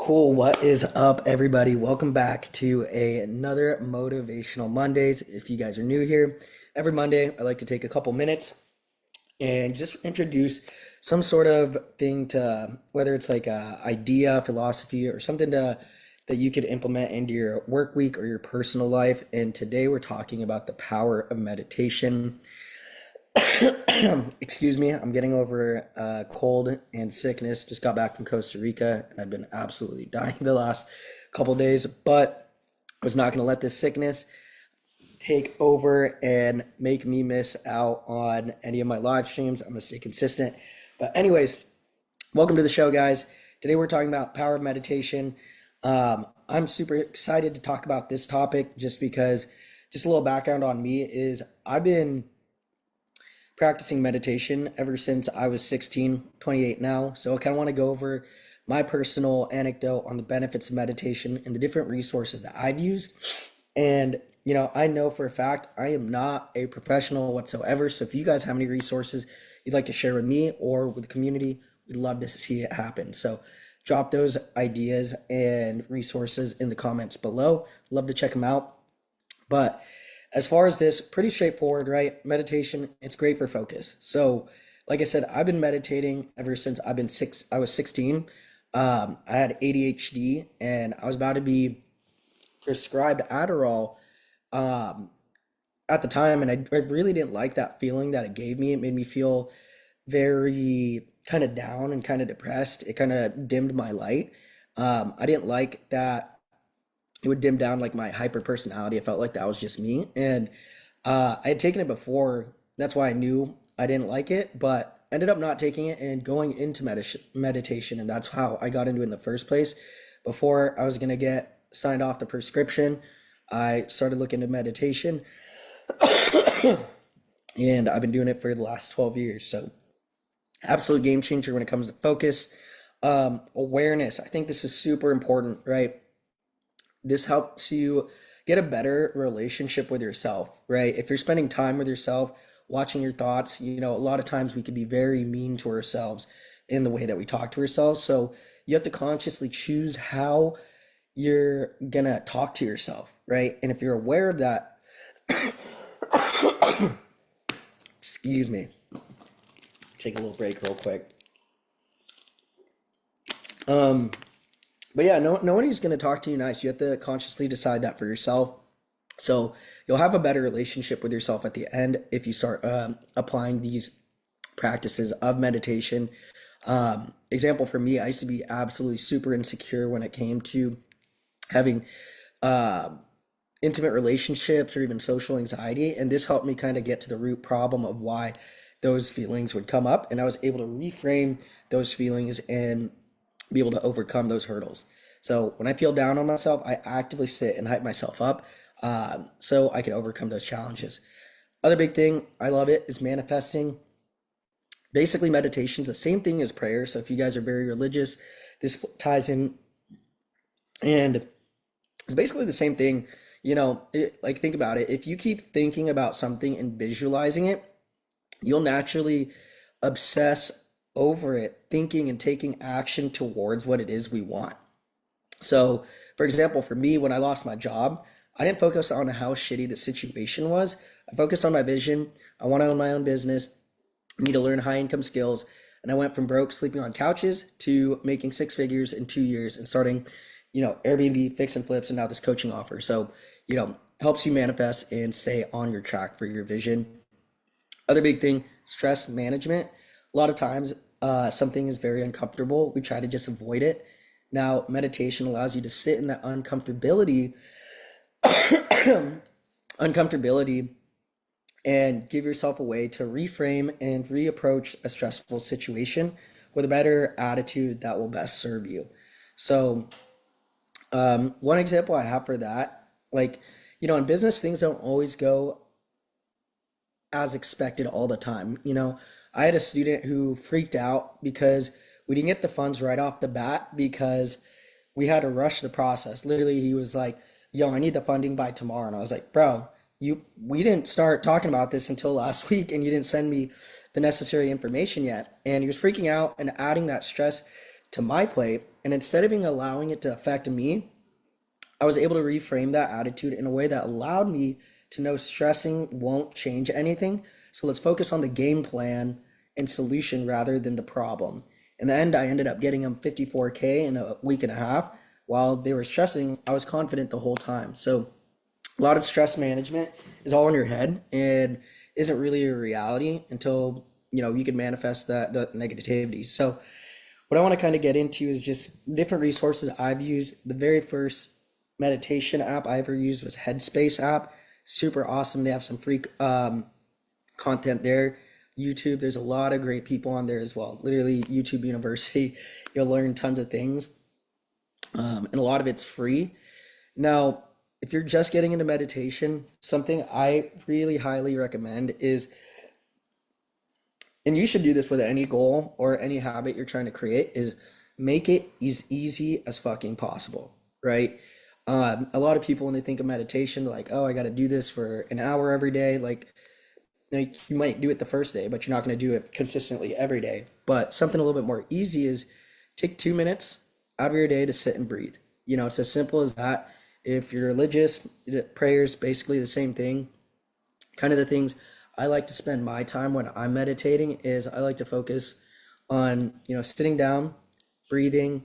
Cool. What is up, everybody? Welcome back to another Motivational Mondays. If you guys are new here, every Monday I like to take a couple minutes and just introduce some sort of thing to whether it's like a idea, philosophy, or something that you could implement into your work week or your personal life. And today we're talking about the power of meditation. Excuse me, I'm getting over cold and sickness. Just got back from Costa Rica and I've been absolutely dying the last couple days, but I was not going to let this sickness take over and make me miss out on any of my live streams. I'm going to stay consistent. But anyways, welcome to the show, guys. Today we're talking about power of meditation. I'm super excited to talk about this topic just because, just a little background on me is I've been practicing meditation ever since I was 16, 28 now. So I kind of want to go over my personal anecdote on the benefits of meditation and the different resources that I've used. And, I know for a fact I am not a professional whatsoever. So if you guys have any resources you'd like to share with me or with the community, we'd love to see it happen. So drop those ideas and resources in the comments below. Love to check them out. But as far as this, pretty straightforward, right? Meditation, it's great for focus. So, like I said, I've been meditating ever since I was 16. I had ADHD and I was about to be prescribed Adderall at the time, and I really didn't like that feeling that it gave me. It made me feel very kind of down and kind of depressed. It kind of dimmed my light. I didn't like that it would dim down like my hyper personality. I felt like that was just me. And I had taken it before. That's why I knew I didn't like it, but ended up not taking it and going into meditation. And that's how I got into it in the first place. Before I was going to get signed off the prescription, I started looking into meditation and I've been doing it for the last 12 years. So absolute game changer when it comes to focus. Awareness. I think this is super important, right? This helps you get a better relationship with yourself, right? If you're spending time with yourself, watching your thoughts, a lot of times we can be very mean to ourselves in the way that we talk to ourselves. So you have to consciously choose how you're gonna talk to yourself, right? And if you're aware of that, excuse me, take a little break real quick. But yeah, nobody's going to talk to you nice. You have to consciously decide that for yourself. So you'll have a better relationship with yourself at the end if you start applying these practices of meditation. Example for me, I used to be absolutely super insecure when it came to having intimate relationships or even social anxiety. And this helped me kind of get to the root problem of why those feelings would come up. And I was able to reframe those feelings and be able to overcome those hurdles. So when I feel down on myself, I actively sit and hype myself up so I can overcome those challenges. Other big thing, I love it, is manifesting. Basically, meditation is the same thing as prayer. So if you guys are very religious, this ties in, and it's basically the same thing. Like think about it. If you keep thinking about something and visualizing it, you'll naturally obsess over it, thinking and taking action towards what it is we want. So, for example, for me, when I lost my job, I didn't focus on how shitty the situation was. I focused on my vision. I want to own my own business. I need to learn high income skills. And I went from broke sleeping on couches to making six figures in 2 years and starting, Airbnb, fix and flips, and now this coaching offer. So, helps you manifest and stay on your track for your vision. Other big thing, stress management. A lot of times, something is very uncomfortable. We try to just avoid it. Now, meditation allows you to sit in that uncomfortability and give yourself a way to reframe and reapproach a stressful situation with a better attitude that will best serve you. So, one example I have for that, like, in business, things don't always go as expected all the time. I had a student who freaked out because we didn't get the funds right off the bat because we had to rush the process. Literally, he was like, yo, I need the funding by tomorrow. And I was like, bro, we didn't start talking about this until last week and you didn't send me the necessary information yet. And he was freaking out and adding that stress to my plate. And instead of being allowing it to affect me, I was able to reframe that attitude in a way that allowed me to know stressing won't change anything. So let's focus on the game plan and solution rather than the problem. In the end, I ended up getting them 54K in a week and a half. While they were stressing, I was confident the whole time. So a lot of stress management is all in your head and isn't really a reality until you can manifest the negativity. So what I want to kind of get into is just different resources I've used. The very first meditation app I ever used was Headspace app. Super awesome. They have some free content there. YouTube, there's a lot of great people on there as well. Literally YouTube University. You'll learn tons of things, and a lot of it's free. Now, if you're just getting into meditation, something I really highly recommend is, and you should do this with any goal or any habit you're trying to create, is make it as easy as fucking possible, right? A lot of people, when they think of meditation, they're like, oh, I got to do this for an hour every day. Like, you might do it the first day, but you're not going to do it consistently every day. But something a little bit more easy is take 2 minutes out of your day to sit and breathe. It's as simple as that. If you're religious, prayer's basically the same thing. Kind of the things I like to spend my time when I'm meditating is I like to focus on, sitting down, breathing,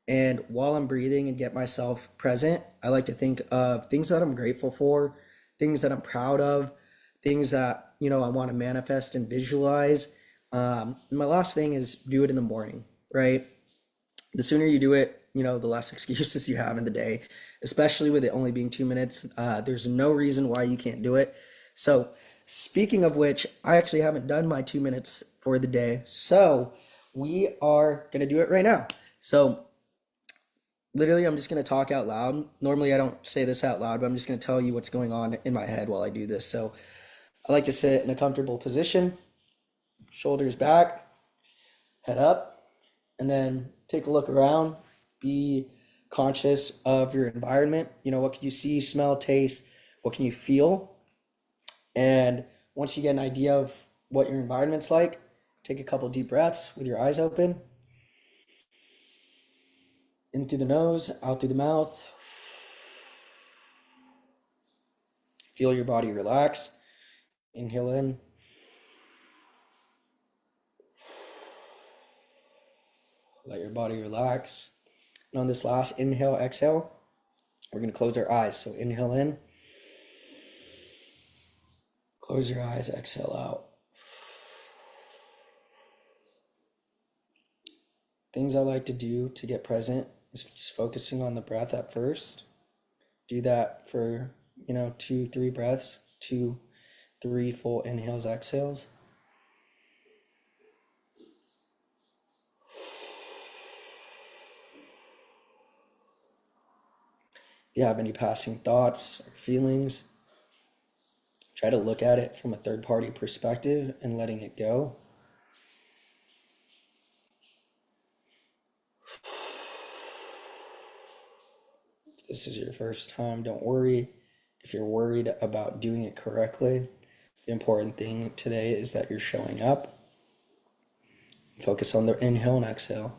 and while I'm breathing and get myself present, I like to think of things that I'm grateful for, things that I'm proud of, things that, I want to manifest and visualize. And my last thing is do it in the morning, right? The sooner you do it, the less excuses you have in the day, especially with it only being 2 minutes. There's no reason why you can't do it. So, speaking of which, I actually haven't done my 2 minutes for the day. So, we are going to do it right now. So, literally, I'm just going to talk out loud. Normally, I don't say this out loud, but I'm just going to tell you what's going on in my head while I do this. So, I like to sit in a comfortable position, shoulders back, head up, and then take a look around. Be conscious of your environment. What can you see, smell, taste? What can you feel? And once you get an idea of what your environment's like, take a couple deep breaths with your eyes open. In through the nose, out through the mouth. Feel your body relax. Inhale in. Let your body relax. And on this last inhale, exhale, we're going to close our eyes. So inhale in. Close your eyes, exhale out. Things I like to do to get present is just focusing on the breath at first. Do that for, 2, 3 breaths, 2, 3 full inhales, exhales. If you have any passing thoughts or feelings, try to look at it from a third party perspective and letting it go. If this is your first time, don't worry. If you're worried about doing it correctly, the important thing today is that you're showing up. Focus on the inhale and exhale.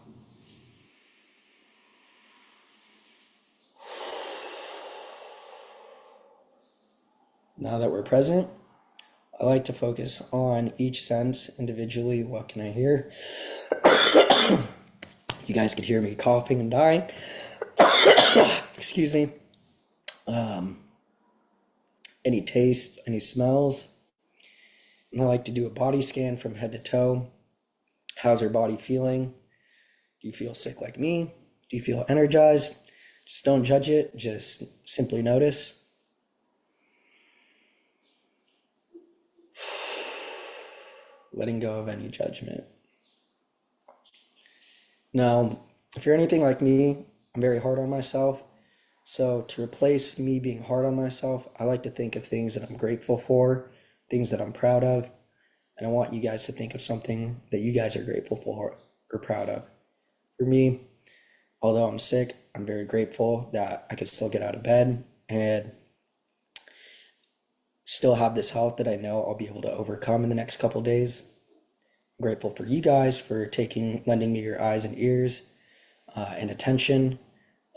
Now that we're present, I like to focus on each sense individually. What can I hear? You guys could hear me coughing and dying. Excuse me. Any taste, any smells. And I like to do a body scan from head to toe. How's your body feeling? Do you feel sick like me? Do you feel energized? Just don't judge it. Just simply notice. Letting go of any judgment. Now, if you're anything like me, I'm very hard on myself. So to replace me being hard on myself, I like to think of things that I'm grateful for, things that I'm proud of. And I want you guys to think of something that you guys are grateful for or proud of. For me, although I'm sick, I'm very grateful that I could still get out of bed and still have this health that I know I'll be able to overcome in the next couple days. I'm grateful for you guys for lending me your eyes and ears and attention.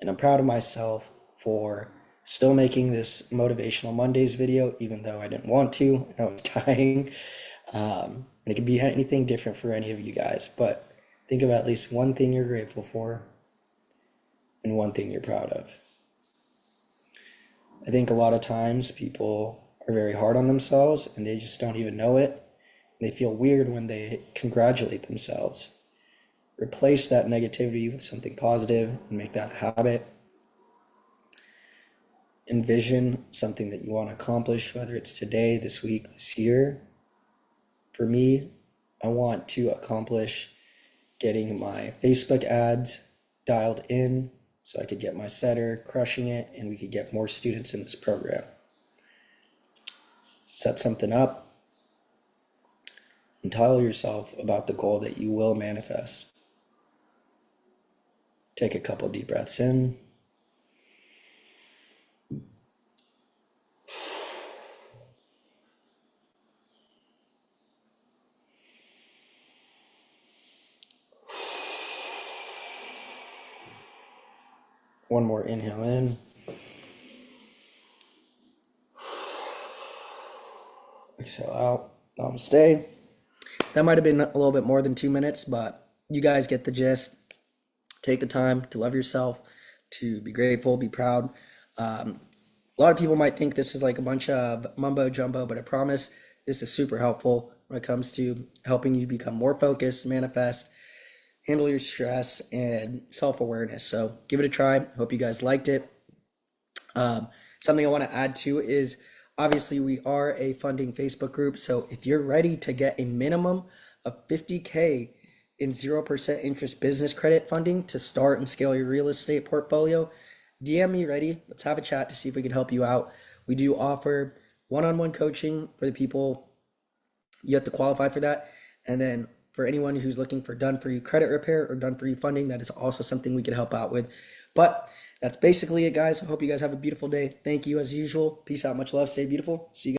And I'm proud of myself for still making this Motivational Mondays video, even though I didn't want to. I was dying. And it could be anything different for any of you guys, but think of at least one thing you're grateful for and one thing you're proud of. I think a lot of times people are very hard on themselves and they just don't even know it. They feel weird when they congratulate themselves. Replace that negativity with something positive and make that a habit. Envision something that you want to accomplish, whether it's today, this week, this year. For me, I want to accomplish getting my Facebook ads dialed in so I could get my setter crushing it and we could get more students in this program. Set something up and tell yourself about the goal that you will manifest. Take a couple deep breaths in. One more inhale in. Exhale out. Namaste. That might have been a little bit more than 2 minutes, but you guys get the gist. Take the time to love yourself, to be grateful, be proud. A lot of people might think this is like a bunch of mumbo jumbo, but I promise this is super helpful when it comes to helping you become more focused, manifest, handle your stress, and self-awareness. So give it a try. Hope you guys liked it. Something I want to add to is obviously we are a funding Facebook group. So if you're ready to get a minimum of 50K in 0% interest business credit funding to start and scale your real estate portfolio, DM me ready. Let's have a chat to see if we can help you out. We do offer one-on-one coaching for the people. You have to qualify for that. And then for anyone who's looking for done-for-you credit repair or done-for-you funding, that is also something we can help out with. But that's basically it, guys. I hope you guys have a beautiful day. Thank you as usual. Peace out. Much love. Stay beautiful. See you guys.